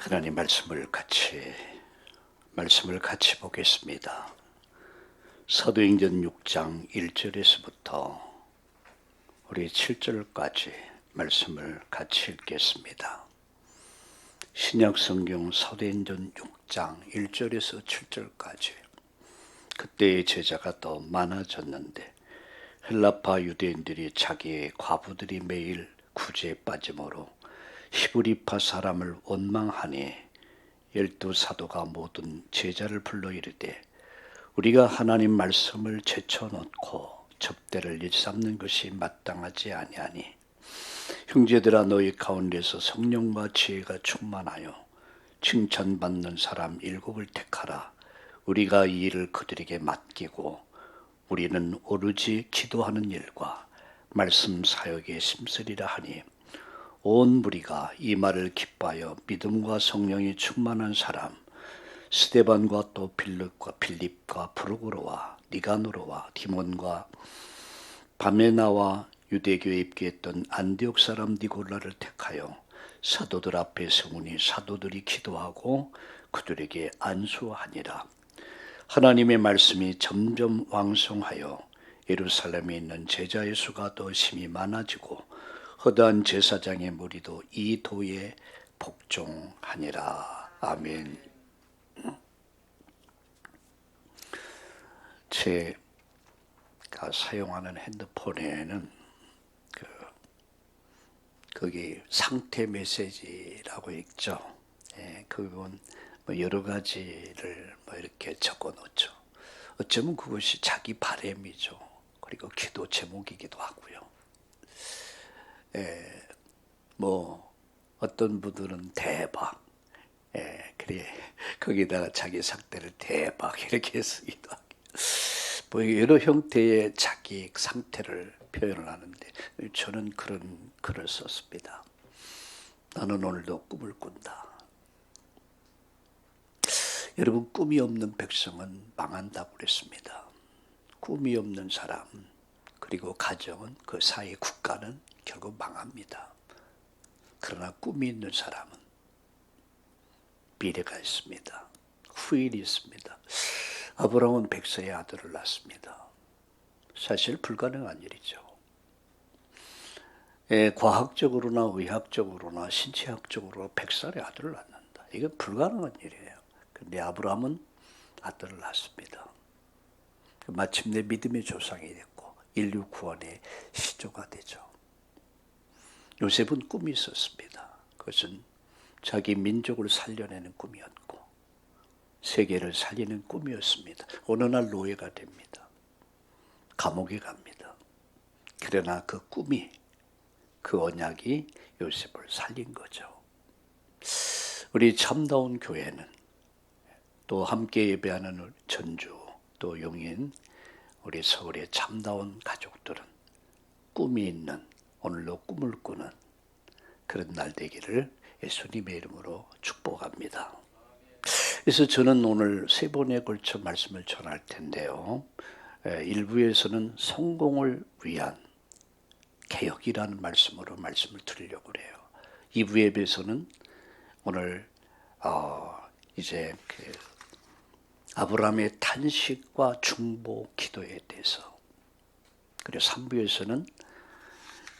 하나님 말씀을 같이 보겠습니다. 사도행전 6장 1절에서부터 우리 7절까지 말씀을 같이 읽겠습니다. 신약성경 사도행전 6장 1절에서 7절까지. 그때의 제자가 더 많아졌는데 헬라파 유대인들이 자기의 과부들이 매일 구제에 빠짐으로 히브리파 사람을 원망하니 12사도가 모든 제자를 불러 이르되 우리가 하나님 말씀을 제쳐놓고 접대를 일삼는 것이 마땅하지 아니하니 형제들아 너희 가운데서 성령과 지혜가 충만하여 칭찬받는 사람 7을 택하라. 우리가 이 일을 그들에게 맡기고 우리는 오로지 기도하는 일과 말씀 사역에 심쓰리라 하니 온 무리가 이 말을 기뻐하여 믿음과 성령이 충만한 사람 스데반과 또 빌립과 프로고로와 니가노로와 디몬과 바메나와 유대교에 입교했던 안디옥 사람 니골라를 택하여 사도들 앞에 세우니 사도들이 기도하고 그들에게 안수하니라. 하나님의 말씀이 점점 왕성하여 예루살렘에 있는 제자의 수가 더 심히 많아지고 허다한 제사장의 무리도 이 도에 복종하니라. 아멘. 제가 사용하는 핸드폰에는 거기 상태 메시지라고 있죠. 그건 여러 가지를 이렇게 적어 놓죠. 어쩌면 그것이 자기 바람이죠. 그리고 기도 제목이기도 하고요. 어떤 분들은 대박, 그래 거기다가 자기 상태를 대박 이렇게 쓰기도 하고, 여러 형태의 자기 상태를 표현을 하는데 저는 그런 글을 썼습니다. 나는 오늘도 꿈을 꾼다. 여러분, 꿈이 없는 백성은 망한다고 그랬습니다. 꿈이 없는 사람, 그리고 가정은, 그 사이 국가는 결국 망합니다. 그러나 꿈이 있는 사람은 미래가 있습니다. 후일이 있습니다. 아브라함은 100세의 아들을 낳습니다. 사실 불가능한 일이죠. 과학적으로나 의학적으로나 신체학적으로 100살의 아들을 낳는다. 이건 불가능한 일이에요. 그런데 아브라함은 아들을 낳습니다. 마침내 믿음의 조상이 됐고 인류 구원의 시조가 되죠. 요셉은 꿈이 있었습니다. 그것은 자기 민족을 살려내는 꿈이었고 세계를 살리는 꿈이었습니다. 어느 날 노예가 됩니다. 감옥에 갑니다. 그러나 그 꿈이, 그 언약이 요셉을 살린 거죠. 우리 참다운 교회는, 또 함께 예배하는 전주, 또 용인, 우리 서울의 참다운 가족들은 꿈이 있는, 오늘도 꿈을 꾸는 그런 날 되기를 예수님의 이름으로 축복합니다. 그래서 저는 오늘 3번에 걸쳐 말씀을 전할 텐데요. 1부에서는 성공을 위한 개혁이라는 말씀으로 말씀을 드리려고 그래요. 2부 예배에서는 오늘 이제 아브라함의 탄식과 중보 기도에 대해서, 그리고 3부에서는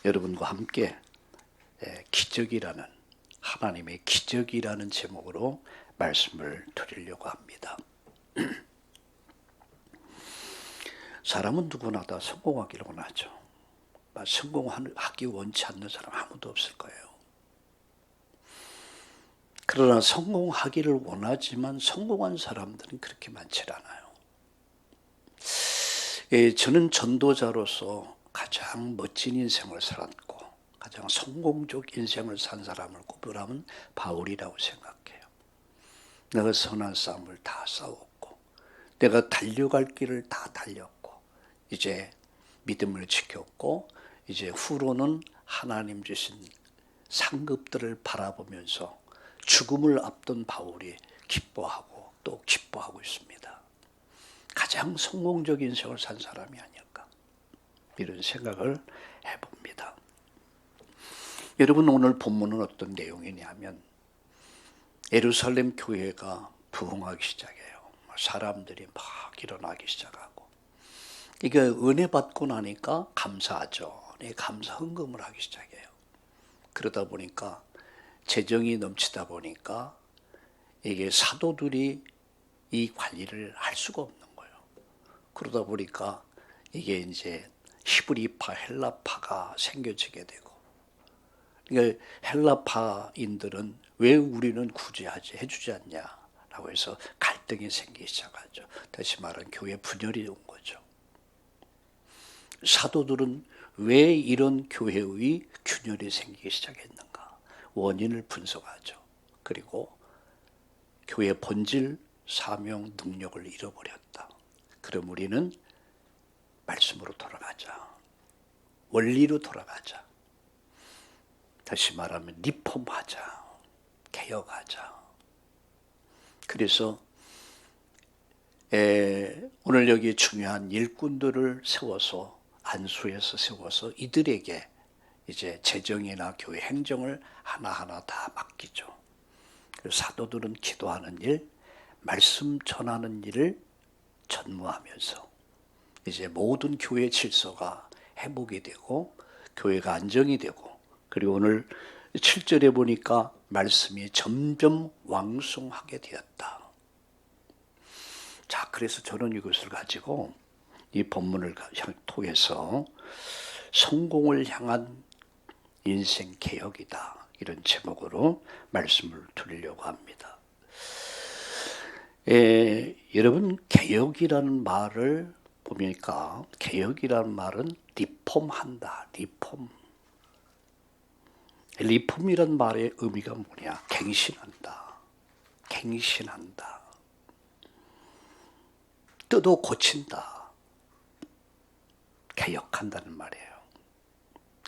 여러분과 함께 기적이라는, 하나님의 기적이라는 제목으로 말씀을 드리려고 합니다. 사람은 누구나 다 성공하기를 원하죠. 성공하기 원치 않는 사람 아무도 없을 거예요. 그러나 성공하기를 원하지만 성공한 사람들은 그렇게 많지 않아요. 저는 전도자로서 가장 멋진 인생을 살았고 가장 성공적 인생을 산 사람을 꼽으라면 바울이라고 생각해요. 내가 선한 싸움을 다 싸웠고 내가 달려갈 길을 다 달렸고 이제 믿음을 지켰고 이제 후로는 하나님 주신 상급들을 바라보면서 죽음을 앞둔 바울이 기뻐하고 또 기뻐하고 있습니다. 가장 성공적인 인생을 산 사람이 아닐까, 이런 생각을 해봅니다. 여러분, 오늘 본문은 어떤 내용이냐면 예루살렘 교회가 부흥하기 시작해요. 사람들이 막 일어나기 시작하고, 이게 은혜 받고 나니까 감사하죠. 감사 헌금을 하기 시작해요. 그러다 보니까 재정이 넘치다 보니까 이게 사도들이 이 관리를 할 수가 없는 거예요. 그러다 보니까 이게 이제 히브리파, 헬라파가 생겨지게 되고, 그러니까 헬라파인들은 왜 우리는 구제하지 해주지 않냐라고 해서 갈등이 생기기 시작하죠. 다시 말하면 교회 분열이 온 거죠. 사도들은 왜 이런 교회의 균열이 생기기 시작했는가? 원인을 분석하죠. 그리고 교회 본질, 사명, 능력을 잃어버렸다. 그럼 우리는 말씀으로 돌아가자. 원리로 돌아가자. 다시 말하면 리폼하자. 개혁하자. 그래서 오늘 여기 중요한 일꾼들을 세워서, 안수해서 세워서 이들에게 이제 재정이나 교회 행정을 하나하나 다 맡기죠. 그래서 사도들은 기도하는 일, 말씀 전하는 일을 전무하면서 이제 모든 교회 질서가 회복이 되고 교회가 안정이 되고, 그리고 오늘 7절에 보니까 말씀이 점점 왕성하게 되었다. 자, 그래서 저는 이것을 가지고 이 본문을 통해서 성공을 향한 인생 개혁이다, 이런 제목으로 말씀을 드리려고 합니다. 여러분, 개혁이라는 말을 보니까 개혁이라는 말은 리폼한다. 리폼이란 말의 의미가 뭐냐? 갱신한다. 뜯어 고친다. 개혁한다는 말이에요.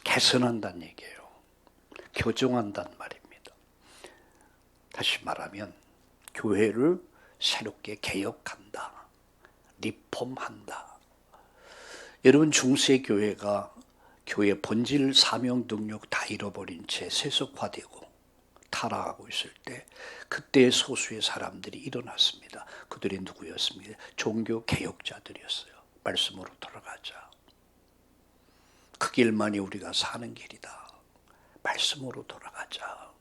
개선한다는 얘기예요. 교정한다는 말입니다. 다시 말하면 교회를 새롭게 개혁한다. 리폼한다. 여러분, 중세 교회가 교회 본질, 사명, 능력 다 잃어버린 채 세속화되고 타락하고 있을 때, 그때 소수의 사람들이 일어났습니다. 그들이 누구였습니까? 종교 개혁자들이었어요. 말씀으로 돌아가자. 그 길만이 우리가 사는 길이다. 말씀으로 돌아가자.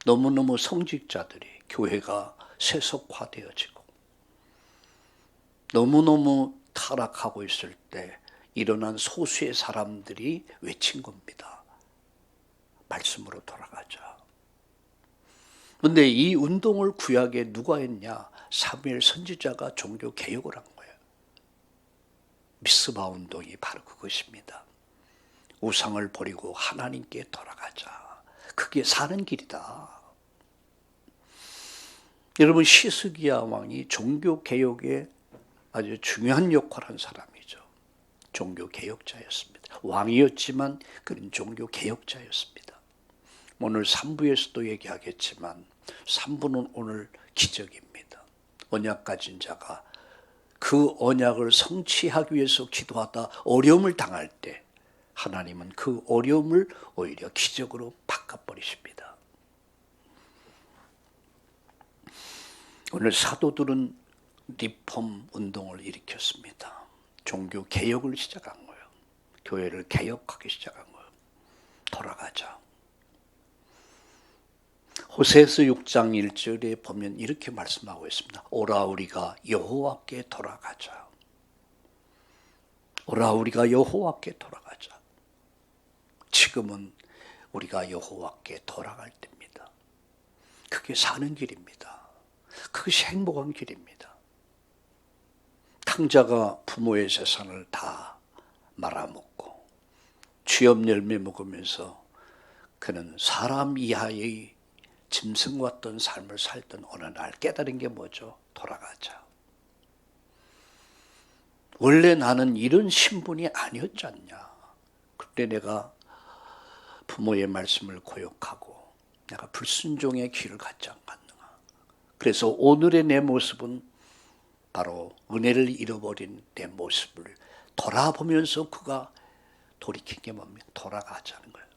너무너무 성직자들이, 교회가 세속화되어지고 너무너무 타락하고 있을 때 일어난 소수의 사람들이 외친 겁니다. 말씀으로 돌아가자. 그런데 이 운동을 구약에 누가 했냐? 사무엘 선지자가 종교 개혁을 한 거예요. 미스바 운동이 바로 그것입니다. 우상을 버리고 하나님께 돌아가자. 그게 사는 길이다. 여러분, 시스기야 왕이 종교 개혁에 아주 중요한 역할을 한 사람이죠. 종교 개혁자였습니다. 왕이었지만 그는 종교 개혁자였습니다. 오늘 3부에서도 얘기하겠지만 3부는 오늘 기적입니다. 언약 가진 자가 그 언약을 성취하기 위해서 기도하다 어려움을 당할 때 하나님은 그 어려움을 오히려 기적으로 바꿔버리십니다. 오늘 사도들은 리폼 운동을 일으켰습니다. 종교 개혁을 시작한 거예요. 교회를 개혁하기 시작한 거예요. 돌아가자. 호세아서 6장 1절에 보면 이렇게 말씀하고 있습니다. 오라 우리가 여호와께 돌아가자. 오라 우리가 여호와께 돌아가자. 지금은 우리가 여호와께 돌아갈 때입니다. 그게 사는 길입니다. 그것이 행복한 길입니다. 탕자가 부모의 재산을 다 말아먹고 취업 열매 먹으면서 그는 사람 이하의 짐승 같던 삶을 살던 어느 날 깨달은 게 뭐죠? 돌아가자. 원래 나는 이런 신분이 아니었지 않냐. 그때 내가 부모의 말씀을 고역하고 내가 불순종의 길을 갖지 않았는가. 그래서 오늘의 내 모습은 바로 은혜를 잃어버린 내 모습을 돌아보면서 그가 돌이킨 게 뭡니까? 돌아가자는 거예요.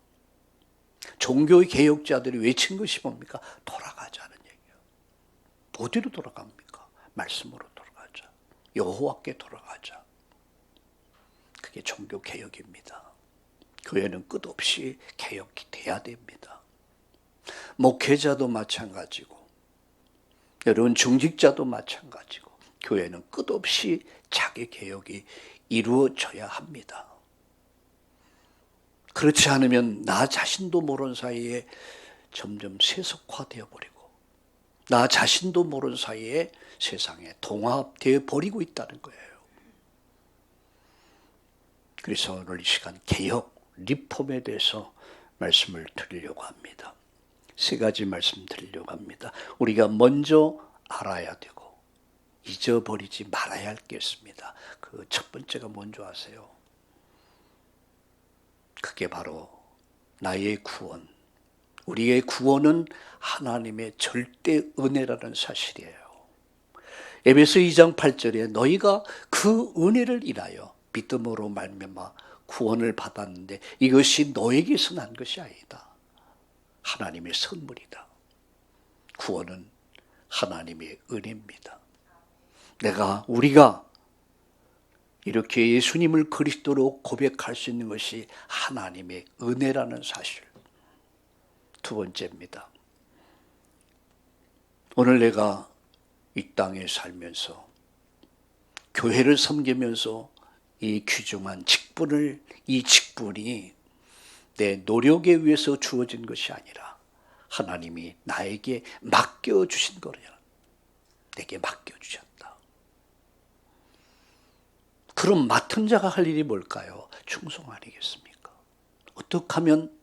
종교의 개혁자들이 외친 것이 뭡니까? 돌아가자는 얘기예요. 어디로 돌아갑니까? 말씀으로 돌아가자. 여호와께 돌아가자. 그게 종교 개혁입니다. 교회는 끝없이 개혁이 돼야 됩니다. 목회자도 마찬가지고 여러분 중직자도 마찬가지고 교회는 끝없이 자기 개혁이 이루어져야 합니다. 그렇지 않으면 나 자신도 모르는 사이에 점점 세속화되어 버리고 나 자신도 모르는 사이에 세상에 동화되어 버리고 있다는 거예요. 그래서 오늘 이 시간 개혁, 리폼에 대해서 말씀을 드리려고 합니다. 세 가지 말씀드리려고 합니다. 우리가 먼저 알아야 되고 잊어버리지 말아야 할 게 있습니다. 그 첫 번째가 뭔지 아세요? 그게 바로 나의 구원. 우리의 구원은 하나님의 절대 은혜라는 사실이에요. 에베소 2장 8절에 너희가 그 은혜를 인하여 믿음으로 말미암아 구원을 받았는데 이것이 너에게서 난 것이 아니다. 하나님의 선물이다. 구원은 하나님의 은혜입니다. 우리가 이렇게 예수님을 그리스도로 고백할 수 있는 것이 하나님의 은혜라는 사실. 두 번째입니다. 오늘 내가 이 땅에 살면서 교회를 섬기면서 이 귀중한 직분이 내 노력에 의해서 주어진 것이 아니라 하나님이 나에게 맡겨주신 거예요. 내게 맡겨주셨다. 그럼 맡은 자가 할 일이 뭘까요? 충성 아니겠습니까? 어떻게 하면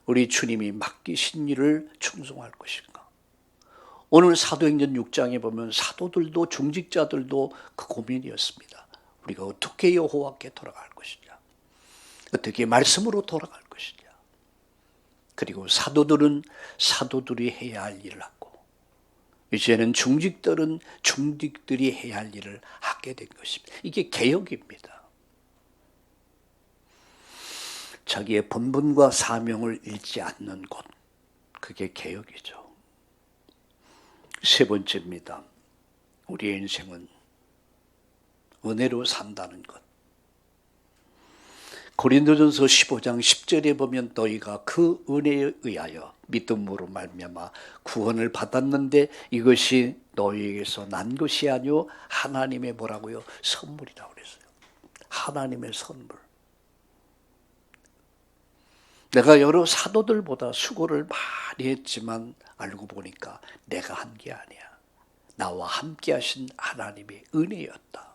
우리 주님이 맡기신 일을 충성할 것인가? 오늘 사도행전 6장에 보면 사도들도 중직자들도 그 고민이었습니다. 우리가 어떻게 여호와께 돌아갈 것이냐? 어떻게 말씀으로 돌아갈 것이냐? 그리고 사도들은 사도들이 해야 할 일을 하고 이제는 중직들이 해야 할 일을 하게 된 것입니다. 이게 개혁입니다. 자기의 본분과 사명을 잃지 않는 것, 그게 개혁이죠. 세 번째입니다. 우리의 인생은 은혜로 산다는 것. 고린도전서 15장 10절에 보면 너희가 그 은혜에 의하여 믿음으로 말미암아 구원을 받았는데 이것이 너희에게서 난 것이 아니요 하나님의 뭐라고요? 선물이라고 그랬어요. 하나님의 선물. 내가 여러 사도들보다 수고를 많이 했지만 알고 보니까 내가 한 게 아니야. 나와 함께 하신 하나님의 은혜였다.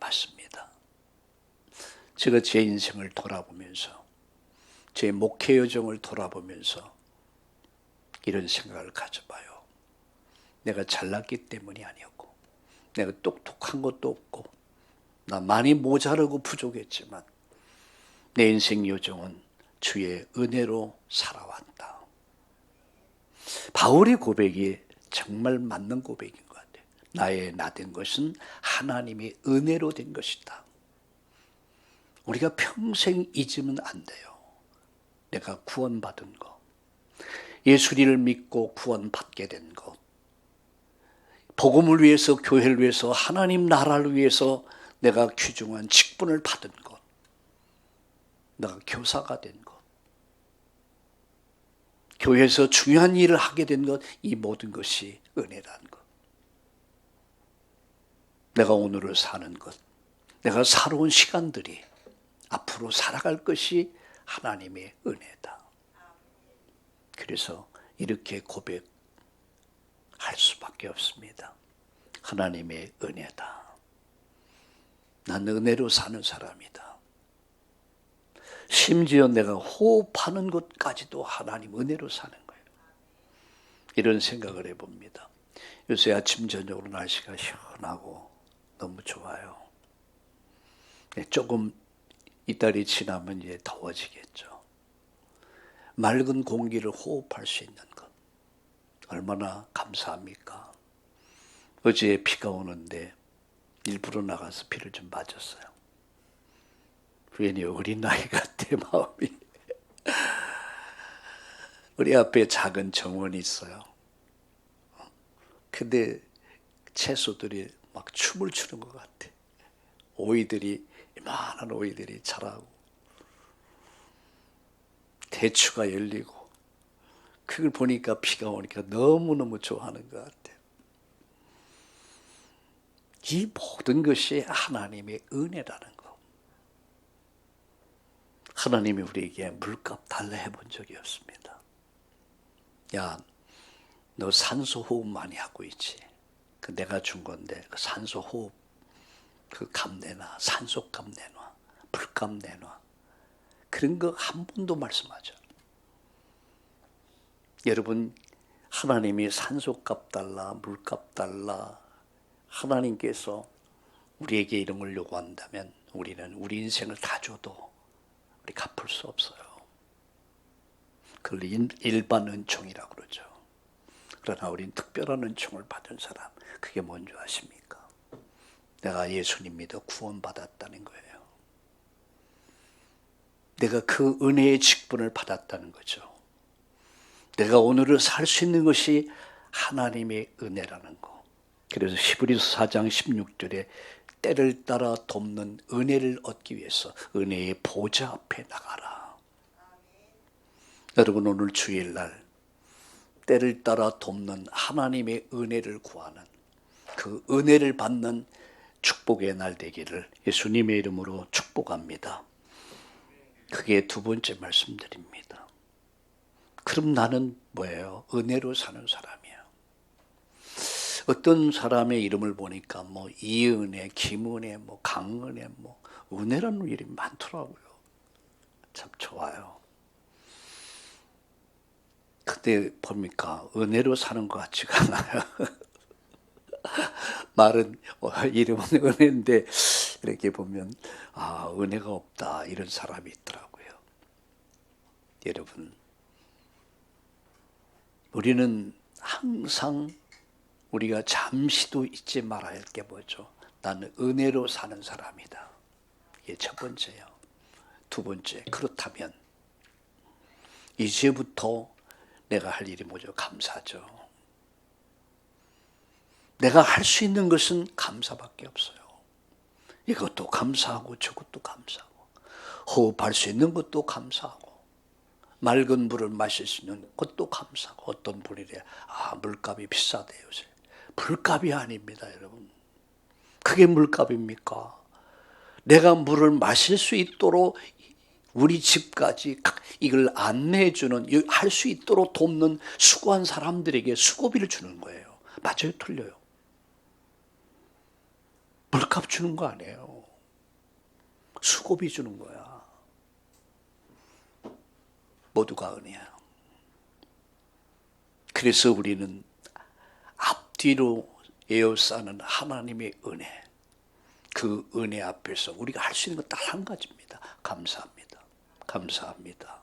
맞습니다. 제가 제 인생을 돌아보면서 제 목회 여정을 돌아보면서 이런 생각을 가져봐요. 내가 잘났기 때문이 아니었고 내가 똑똑한 것도 없고 나 많이 모자르고 부족했지만 내 인생 여정은 주의 은혜로 살아왔다. 바울의 고백이 정말 맞는 고백인 것 같아요. 나의 나 된 것은 하나님의 은혜로 된 것이다. 우리가 평생 잊으면 안 돼요. 내가 구원받은 것, 예수님을 믿고 구원받게 된 것, 복음을 위해서, 교회를 위해서, 하나님 나라를 위해서 내가 귀중한 직분을 받은 것, 내가 교사가 된 것, 교회에서 중요한 일을 하게 된 것, 이 모든 것이 은혜라는 것. 내가 오늘을 사는 것, 내가 살아온 시간들이 앞으로 살아갈 것이 하나님의 은혜다. 그래서 이렇게 고백할 수밖에 없습니다. 하나님의 은혜다. 난 은혜로 사는 사람이다. 심지어 내가 호흡하는 것까지도 하나님 은혜로 사는 거예요. 이런 생각을 해봅니다. 요새 아침 저녁으로 날씨가 시원하고 너무 좋아요. 조금 이달이 지나면 이제 더워지겠죠. 맑은 공기를 호흡할 수 있는 것 얼마나 감사합니까? 어제 비가 오는데 일부러 나가서 비를 좀 맞았어요. 괜히 어린 나이 같아 마음이. 우리 앞에 작은 정원이 있어요. 근데 채소들이 막 춤을 추는 것 같아. 오이들이, 이만한 오이들이 자라고, 대추가 열리고, 그걸 보니까 비가 오니까 너무너무 좋아하는 것 같아요. 이 모든 것이 하나님의 은혜라는 거. 하나님이 우리에게 물값 달라 해본 적이 없습니다. 야, 너 산소 호흡 많이 하고 있지? 그 내가 준 건데 그 산소 호흡 그 값 내놔, 산소 값 내놔, 불값 내놔. 그런 거 한 번도 말씀하죠. 여러분, 하나님이 산소 값 달라, 물값 달라, 하나님께서 우리에게 이런 걸 요구한다면 우리는 우리 인생을 다 줘도 우리 갚을 수 없어요. 그걸 일반 은총이라고 그러죠. 그러나 우린 특별한 은총을 받은 사람, 그게 뭔지 아십니까? 내가 예수님 믿어 구원받았다는 거예요. 내가 그 은혜의 직분을 받았다는 거죠. 내가 오늘을 살 수 있는 것이 하나님의 은혜라는 거. 그래서 히브리서 4장 16절에 때를 따라 돕는 은혜를 얻기 위해서 은혜의 보좌 앞에 나가라. 여러분, 오늘 주일날 때를 따라 돕는 하나님의 은혜를 구하는, 그 은혜를 받는 축복의 날 되기를 예수님의 이름으로 축복합니다. 그게 두 번째 말씀드립니다. 그럼 나는 뭐예요? 은혜로 사는 사람이에요. 어떤 사람의 이름을 보니까 뭐 이은혜, 김은혜, 뭐 강은혜, 뭐 은혜라는 이름이 많더라고요. 참 좋아요. 그때 봅니까? 은혜로 사는 것 같지가 않아요. 말은 이름은 은혜인데 이렇게 보면 아, 은혜가 없다, 이런 사람이 있더라고요. 여러분, 우리는 항상 우리가 잠시도 잊지 말아야 할 게 뭐죠? 나는 은혜로 사는 사람이다. 이게 첫 번째요. 두 번째, 그렇다면 이제부터 내가 할 일이 뭐죠? 감사죠. 내가 할 수 있는 것은 감사밖에 없어요. 이것도 감사하고 저것도 감사하고, 호흡할 수 있는 것도 감사하고, 맑은 물을 마실 수 있는 것도 감사하고. 어떤 분이래, 아, 물값이 비싸대 요새. 물값이 아닙니다, 여러분. 그게 물값입니까? 내가 물을 마실 수 있도록 우리 집까지 이걸 안내해주는, 할 수 있도록 돕는 수고한 사람들에게 수고비를 주는 거예요. 맞아요, 틀려요? 물값 주는 거 아니에요. 수고비 주는 거야. 모두가 은혜야. 그래서 우리는 앞뒤로 에워싸는 하나님의 은혜, 그 은혜 앞에서 우리가 할 수 있는 건 딱 한 가지입니다. 감사합니다. 감사합니다.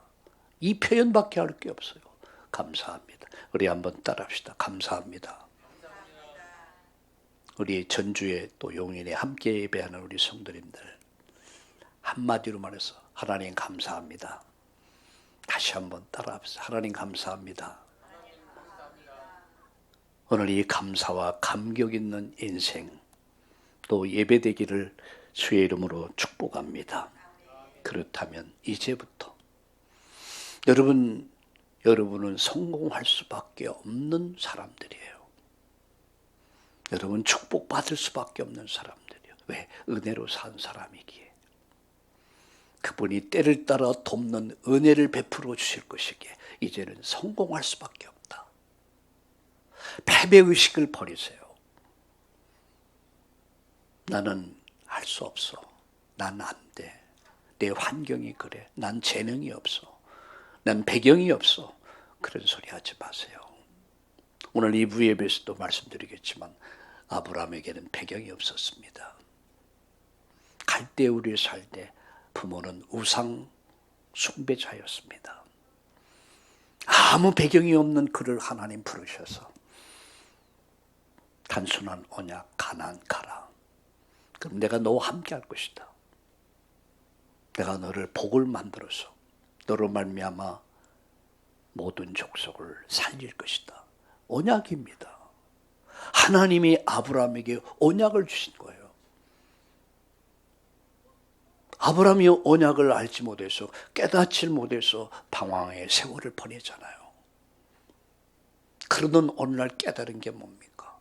이 표현밖에 할 게 없어요. 감사합니다. 우리 한번 따라합시다. 감사합니다. 우리 전주에 또 용인에 함께 예배하는 우리 성도님들, 한마디로 말해서 하나님 감사합니다. 다시 한번 따라합시다. 하나님 감사합니다. 오늘 이 감사와 감격 있는 인생 또 예배되기를 주의 이름으로 축복합니다. 그렇다면 이제부터 여러분은 성공할 수밖에 없는 사람들이에요. 여러분 축복받을 수밖에 없는 사람들이에요. 왜? 은혜로 산 사람이기에. 그분이 때를 따라 돕는 은혜를 베풀어 주실 것이기에 이제는 성공할 수밖에 없다. 패배의식을 버리세요. 나는 할 수 없어. 난 안 돼. 내 환경이 그래. 난 재능이 없어. 난 배경이 없어. 그런 소리 하지 마세요. 오늘 2부 예배에서도 말씀드리겠지만 아브라함에게는 배경이 없었습니다. 갈대우리에 살 때 부모는 우상 숭배자였습니다. 아무 배경이 없는 그를 하나님 부르셔서 단순한 언약, 가나안 가라. 그럼 내가 너와 함께 할 것이다. 내가 너를 복을 만들어서 너로 말미암아 모든 족속을 살릴 것이다. 언약입니다. 하나님이 아브라함에게 언약을 주신 거예요. 아브라함이 언약을 알지 못해서 깨닫지 못해서 방황의 세월을 보내잖아요. 그러던 어느 날 깨달은 게 뭡니까?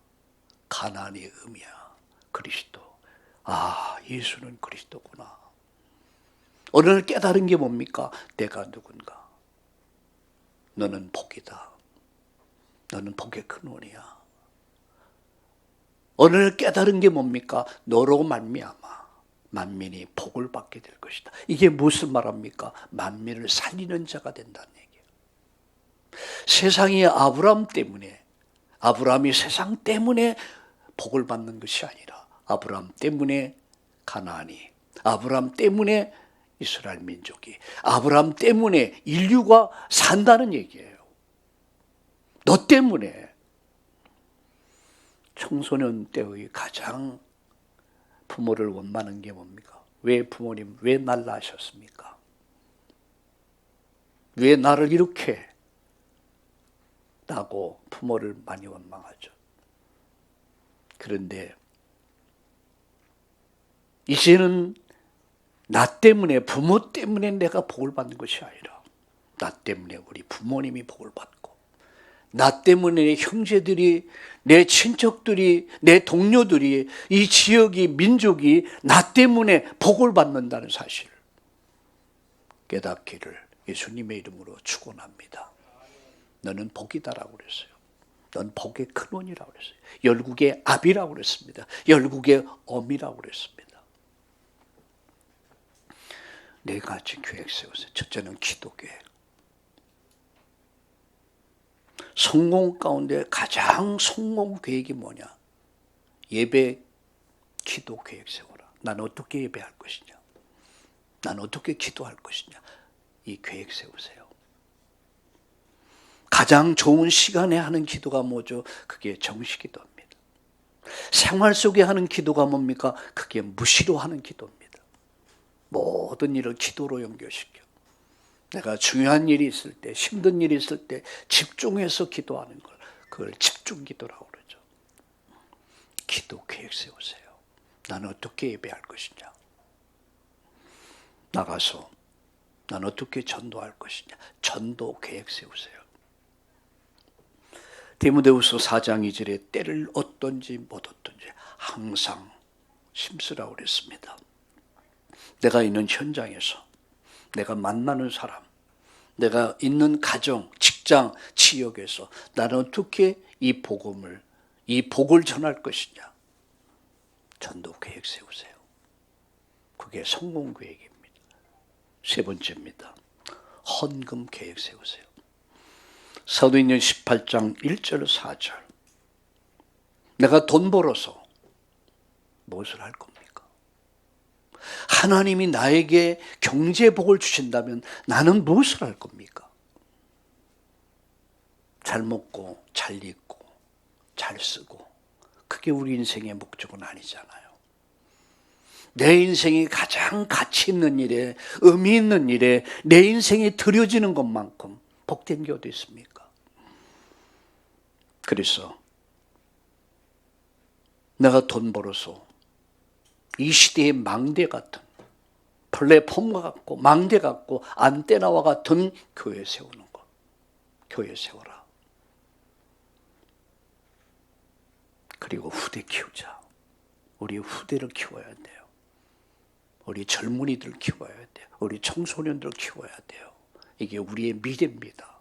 가나안의 의미야. 그리스도. 아, 예수는 그리스도구나. 어느 날 깨달은 게 뭡니까? 내가 누군가. 너는 복이다. 너는 복의 근원이야. 어느 날 깨달은 게 뭡니까? 너로 말미암아 만민이 복을 받게 될 것이다. 이게 무슨 말합니까? 만민을 살리는 자가 된다는 얘기예요. 세상이 아브라함이 세상 때문에 복을 받는 것이 아니라 아브라함 때문에 가나안이, 아브라함 때문에 이스라엘 민족이, 아브라함 때문에 인류가 산다는 얘기예요. 너 때문에. 청소년 때의 가장 부모를 원망하는 게 뭡니까? 왜 부모님, 왜 날 낳으셨습니까? 왜 나를 이렇게 낳고 부모를 많이 원망하죠. 그런데 이제는 나 때문에, 부모 때문에 내가 복을 받는 것이 아니라 나 때문에 우리 부모님이 복을 받고, 나 때문에 내 형제들이, 내 친척들이, 내 동료들이, 이 지역이, 민족이 나 때문에 복을 받는다는 사실을 깨닫기를 예수님의 이름으로 축원합니다. 너는 복이다라고 그랬어요. 넌 복의 근원이라고 그랬어요. 열국의 압이라고 그랬습니다. 열국의 엄이라고 그랬습니다. 네 가지 계획 세우세요. 첫째는 기도 계획. 성공 가운데 가장 성공 계획이 뭐냐? 예배, 기도 계획 세워라. 난 어떻게 예배할 것이냐? 난 어떻게 기도할 것이냐? 이 계획 세우세요. 가장 좋은 시간에 하는 기도가 뭐죠? 그게 정시기도입니다. 생활 속에 하는 기도가 뭡니까? 그게 무시로 하는 기도입니다. 모든 일을 기도로 연결시켜. 내가 중요한 일이 있을 때, 힘든 일이 있을 때 집중해서 기도하는 걸, 그걸 집중기도라고 그러죠. 기도 계획 세우세요. 나는 어떻게 예배할 것이냐? 나가서 난 어떻게 전도할 것이냐? 전도 계획 세우세요. 디모데후서 4장 2절에 때를 얻든지 못 얻든지 항상 심쓰라고 그랬습니다. 내가 있는 현장에서, 내가 만나는 사람, 내가 있는 가정, 직장, 지역에서 나는 어떻게 이 복을 전할 것이냐? 전도 계획 세우세요. 그게 성공 계획입니다. 세 번째입니다. 헌금 계획 세우세요. 사도행전 18장 1절 4절. 내가 돈 벌어서 무엇을 할 겁니까? 하나님이 나에게 경제복을 주신다면 나는 무엇을 할 겁니까? 잘 먹고 잘 입고 잘 쓰고, 그게 우리 인생의 목적은 아니잖아요. 내 인생이 가장 가치 있는 일에, 의미 있는 일에 내 인생이 들여지는 것만큼 복된 게 어디 있습니까? 그래서 내가 돈 벌어서 이 시대의 망대 같은, 플랫폼과 같고 망대 같고 안테나와 같은 교회 세우는 것. 교회 세워라. 그리고 후대 키우자. 우리 후대를 키워야 돼요. 우리 젊은이들 키워야 돼요. 우리 청소년들 키워야 돼요. 이게 우리의 미래입니다.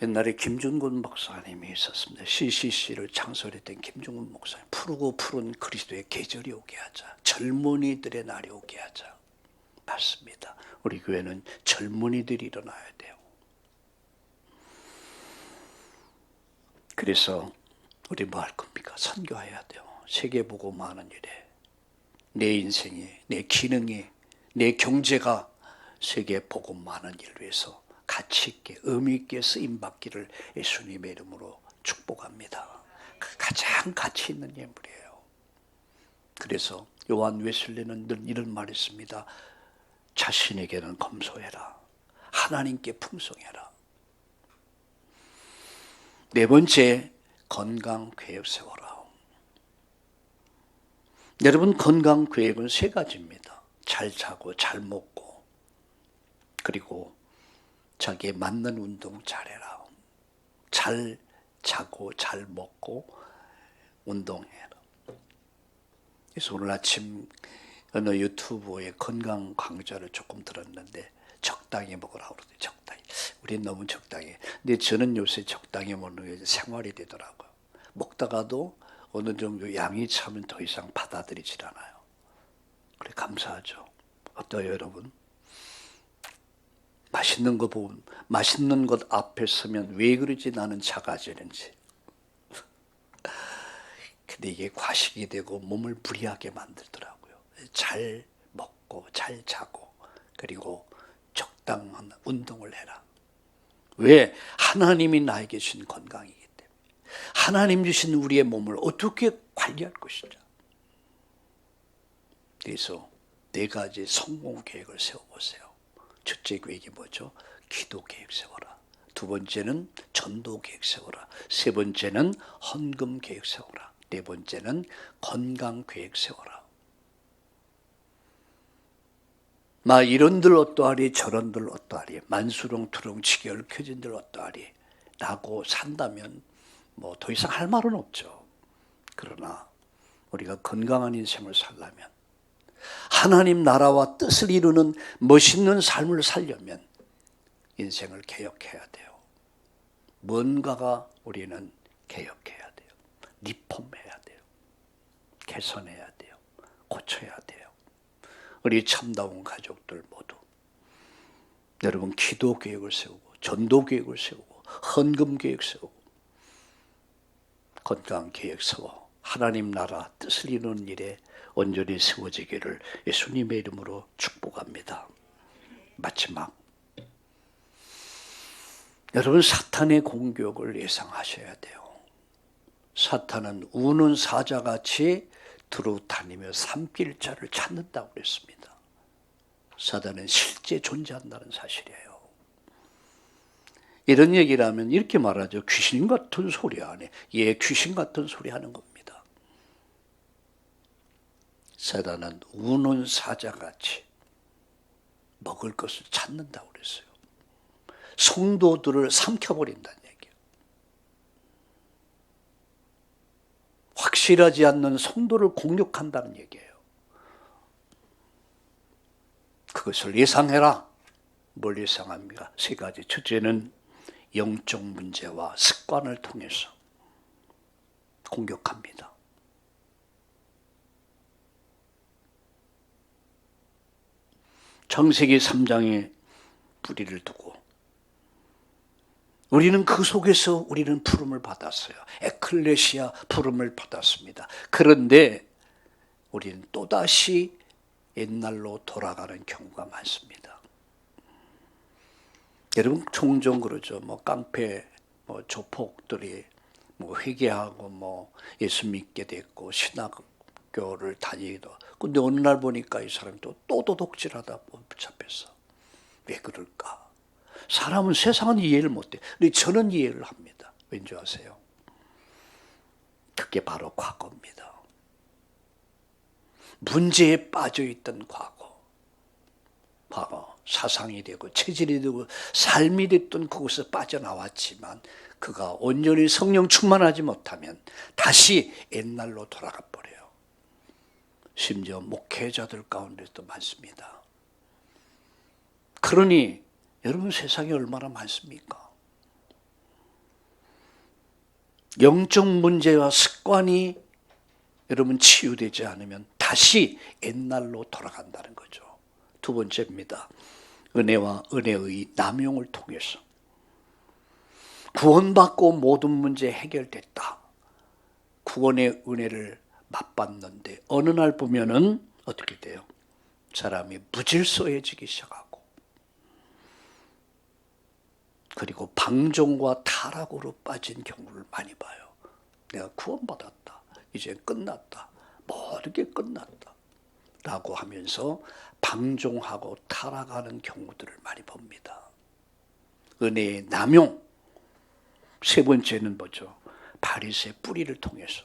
옛날에 김준근 목사님이 있었습니다. CCC를 창설했던 김준근 목사님. 푸르고 푸른 그리스도의 계절이 오게 하자. 젊은이들의 날이 오게 하자. 맞습니다. 우리 교회는 젊은이들이 일어나야 돼요. 그래서 우리 뭐 할 겁니까? 선교해야 돼요. 세계복음하는 일에 내 인생이, 내 기능이, 내 경제가 세계복음하는 일을 위해서 가치 있게, 의미 있게 쓰임받기를 예수님의 이름으로 축복합니다. 가장 가치 있는 예물이에요. 그래서 요한 웨슬리는 늘 이런 말을 했습니다. 자신에게는 검소해라. 하나님께 풍성해라. 네 번째, 건강 계획 세워라. 여러분, 건강 계획은 세 가지입니다. 잘 자고 잘 먹고, 그리고 자기에 맞는 운동 잘해라. 잘 자고 잘 먹고 운동해라. 그래서 오늘 아침 어느 유튜브에 건강 강좌를 조금 들었는데 적당히 먹으라고 그러더니 적당히. 우린 너무 적당히. 근데 저는 요새 적당히 먹는 게 생활이 되더라고요. 먹다가도 어느 정도 양이 차면 더 이상 받아들이질 않아요. 그래 감사하죠. 어때요 여러분? 맛있는 거 보면 맛있는 것 앞에 서면 왜 그러지 나는 작아지는지. 근데 이게 과식이 되고 몸을 불리하게 만들더라고요. 잘 먹고 잘 자고 그리고 적당한 운동을 해라. 왜? 하나님이 나에게 주신 건강이기 때문에. 하나님 주신 우리의 몸을 어떻게 관리할 것이냐. 그래서 네 가지 성공 계획을 세워보세요. 첫째 계획이 뭐죠? 기도 계획 세워라. 두 번째는 전도 계획 세워라. 세 번째는 헌금 계획 세워라. 네 번째는 건강 계획 세워라. 마 이런들 어떠하리 저런들 어떠하리 만수롱투롱 치기 얽혀진들 어떠하리 라고 산다면 뭐 더 이상 할 말은 없죠. 그러나 우리가 건강한 인생을 살려면 하나님 나라와 뜻을 이루는 멋있는 삶을 살려면 인생을 개혁해야 돼요. 뭔가가 우리는 개혁해야 돼요. 리폼해야 돼요. 개선해야 돼요. 고쳐야 돼요. 우리 참다운 가족들 모두 여러분 기도 계획을 세우고 전도 계획을 세우고 헌금 계획 세우고 건강 계획 세워 하나님 나라 뜻을 이루는 일에 온전히 세워지기를 예수님의 이름으로 축복합니다. 마지막 여러분 사탄의 공격을 예상하셔야 돼요. 사탄은 우는 사자같이 두루 다니며 삼킬 자를 찾는다고 그랬습니다. 사단은 실제 존재한다는 사실이에요. 이런 얘기를 하면 이렇게 말하죠. 귀신 같은 소리 안 해. 예, 귀신 같은 소리 하는 겁니다. 사단은 우는 사자같이 먹을 것을 찾는다고 그랬어요. 성도들을 삼켜버린다는 얘기예요. 확실하지 않는 성도를 공격한다는 얘기예요. 그것을 예상해라. 뭘 예상합니까? 세 가지. 첫째는 영적 문제와 습관을 통해서 공격합니다. 창세기 3장에 뿌리를 두고 우리는 그 속에서 우리는 부름을 받았어요. 에클레시아 부름을 받았습니다. 그런데 우리는 또다시 옛날로 돌아가는 경우가 많습니다. 여러분 종종 그러죠. 뭐 깡패, 뭐 조폭들이 뭐 회개하고 뭐 예수 믿게 됐고 신학교를 다니기도. 근데 어느 날 보니까 이 사람이 또 도둑질하다 붙잡혔어. 왜 그럴까? 사람은 세상은 이해를 못해. 근데 저는 이해를 합니다. 왠지 아세요? 그게 바로 과거입니다. 문제에 빠져있던 과거, 사상이 되고 체질이 되고 삶이 됐던 그곳에서 빠져나왔지만 그가 온전히 성령 충만하지 못하면 다시 옛날로 돌아가 버려요. 심지어 목회자들 가운데도 많습니다. 그러니 여러분 세상에 얼마나 많습니까? 영적 문제와 습관이 여러분 치유되지 않으면 다시 옛날로 돌아간다는 거죠. 두 번째입니다. 은혜와 은혜의 남용을 통해서 구원받고 모든 문제 해결됐다. 구원의 은혜를 맛봤는데 어느 날 보면은 어떻게 돼요? 사람이 무질서해지기 시작하고 그리고 방종과 타락으로 빠진 경우를 많이 봐요. 내가 구원받았다. 이제 끝났다. 모든 게 끝났다. 라고 하면서 방종하고 타락하는 경우들을 많이 봅니다. 은혜의 남용. 세 번째는 뭐죠? 바리새의 뿌리를 통해서.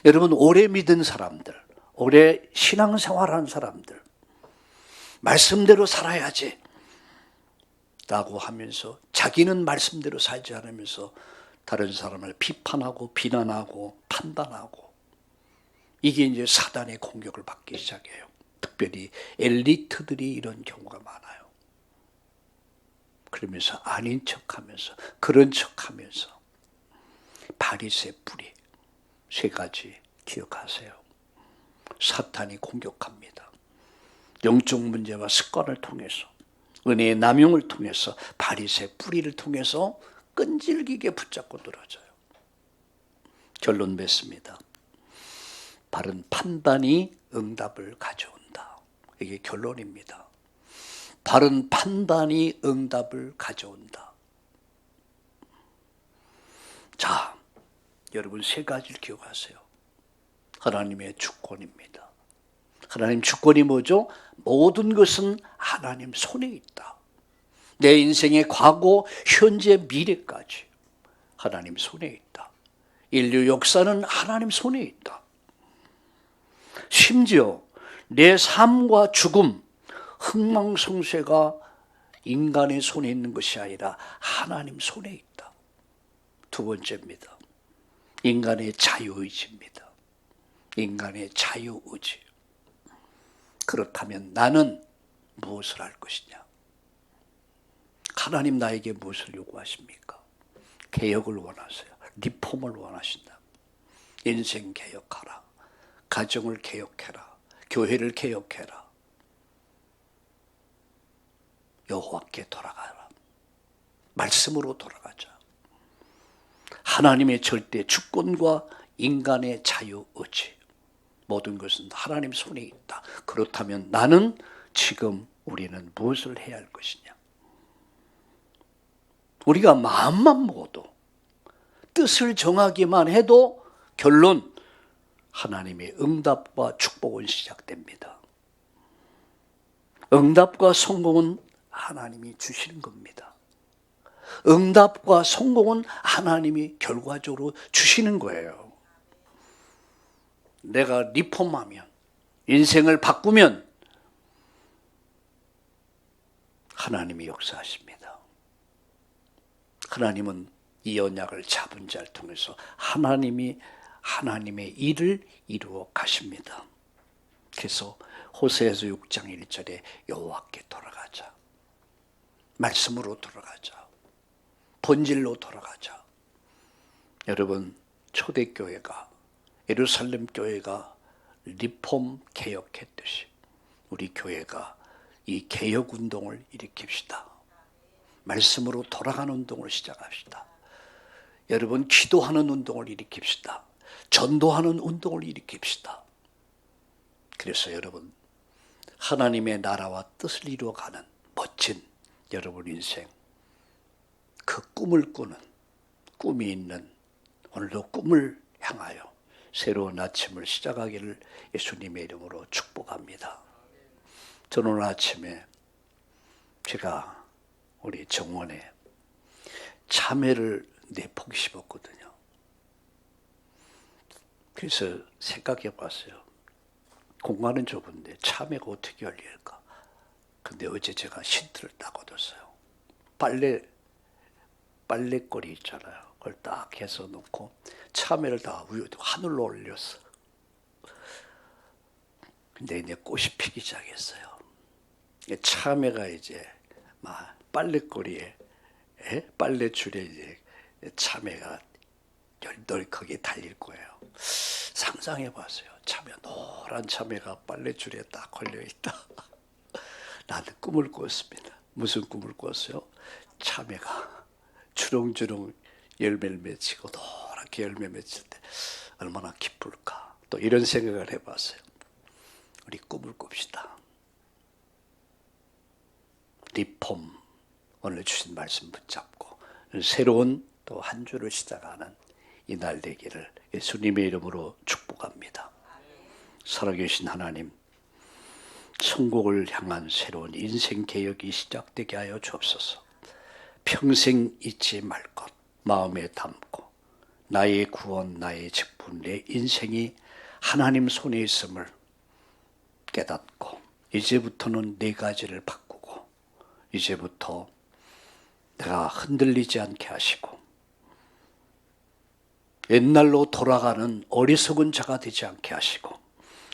여러분, 오래 믿은 사람들, 오래 신앙생활한 사람들, 말씀대로 살아야지 라고 하면서 자기는 말씀대로 살지 않으면서 다른 사람을 비판하고 비난하고 판단하고, 이게 이제 사단의 공격을 받기 시작해요. 특별히 엘리트들이 이런 경우가 많아요. 그러면서 아닌 척하면서, 그런 척하면서. 바리새 뿌리 세 가지 기억하세요. 사탄이 공격합니다. 영적 문제와 습관을 통해서, 은혜의 남용을 통해서, 바리새 뿌리를 통해서 끈질기게 붙잡고 늘어져요. 결론 맺습니다. 바른 판단이 응답을 가져온다. 이게 결론입니다. 바른 판단이 응답을 가져온다. 자, 여러분 세 가지를 기억하세요. 하나님의 주권입니다. 하나님 주권이 뭐죠? 모든 것은 하나님 손에 있다. 내 인생의 과거, 현재, 미래까지 하나님 손에 있다. 인류 역사는 하나님 손에 있다. 심지어 내 삶과 죽음, 흥망성쇠가 인간의 손에 있는 것이 아니라 하나님 손에 있다. 두 번째입니다. 인간의 자유의지입니다. 인간의 자유의지. 그렇다면 나는 무엇을 할 것이냐? 하나님 나에게 무엇을 요구하십니까? 개혁을 원하세요. 리폼을 원하신다. 인생 개혁하라. 가정을 개혁해라. 교회를 개혁해라. 여호와께 돌아가라. 말씀으로 돌아가자. 하나님의 절대 주권과 인간의 자유의지, 모든 것은 하나님 손에 있다. 그렇다면 나는 지금 우리는 무엇을 해야 할 것이냐? 우리가 마음만 먹어도, 뜻을 정하기만 해도 결론, 하나님의 응답과 축복은 시작됩니다. 응답과 성공은 하나님이 주시는 겁니다. 응답과 성공은 하나님이 결과적으로 주시는 거예요. 내가 리폼하면, 인생을 바꾸면 하나님이 역사하십니다. 하나님은 이 언약을 잡은 자를 통해서 하나님이 하나님의 일을 이루어 가십니다. 그래서 호세아서 6장 1절에 여호와께 돌아가자. 말씀으로 돌아가자. 본질로 돌아가자. 여러분, 초대교회가, 예루살렘 교회가 리폼 개혁했듯이 우리 교회가 이 개혁운동을 일으킵시다. 말씀으로 돌아가는 운동을 시작합시다. 여러분, 기도하는 운동을 일으킵시다. 전도하는 운동을 일으킵시다. 그래서 여러분, 하나님의 나라와 뜻을 이루어가는 멋진 여러분 인생, 그 꿈을 꾸는, 꿈이 있는 오늘도 꿈을 향하여 새로운 아침을 시작하기를 예수님의 이름으로 축복합니다. 저는 오늘 아침에 제가 우리 정원에 참외를 4포기 심었거든요. 그래서 생각해 봤어요. 공간은 좁은데 참외가 어떻게 열릴까? 근데 어제 제가 힌트를 딱 얻었어요. 빨래거리 있잖아요. 그걸 딱 해서 놓고 참외를 다 위에 하늘로 올렸어. 근데 이제 꽃이 피기 시작했어요. 참외가 이제 막 빨래거리에, 빨래줄에 이제 참외가 널널하게 달릴 거예요. 상상해 봤어요. 노란 참외가 빨래줄에 딱 걸려 있다. 나는 꿈을 꿨습니다. 무슨 꿈을 꿨어요? 참외가 주렁주렁 열매를 맺히고 노랗게 열매 맺힐 때 얼마나 기쁠까. 또 이런 생각을 해봤어요. 우리 꿈을 꿉시다. 리폼, 오늘 주신 말씀 붙잡고 새로운 또 한 주를 시작하는 이날 되기를 예수님의 이름으로 축복합니다. 살아계신 하나님, 천국을 향한 새로운 인생 개혁이 시작되게 하여 주옵소서. 평생 잊지 말 것 마음에 담고 나의 구원, 나의 직분, 내 인생이 하나님 손에 있음을 깨닫고 이제부터는 네 가지를 바꾸고 이제부터 내가 흔들리지 않게 하시고 옛날로 돌아가는 어리석은 자가 되지 않게 하시고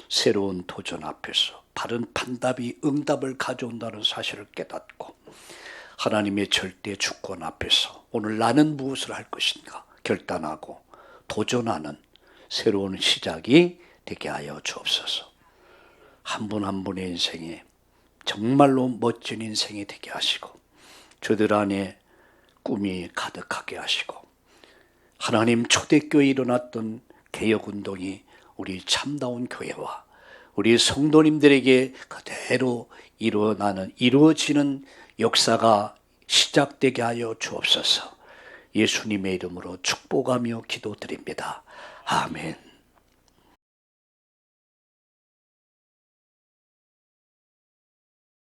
새로운 도전 앞에서 바른 판답이 응답을 가져온다는 사실을 깨닫고 하나님의 절대 주권 앞에서 오늘 나는 무엇을 할 것인가 결단하고 도전하는 새로운 시작이 되게 하여 주옵소서. 한 분 한 분의 인생이 정말로 멋진 인생이 되게 하시고 저들 안에 꿈이 가득하게 하시고 하나님 초대교회에 일어났던 개혁운동이 우리 참다운 교회와 우리 성도님들에게 그대로 이루어지는 역사가 시작되게 하여 주옵소서. 예수님의 이름으로 축복하며 기도드립니다. 아멘.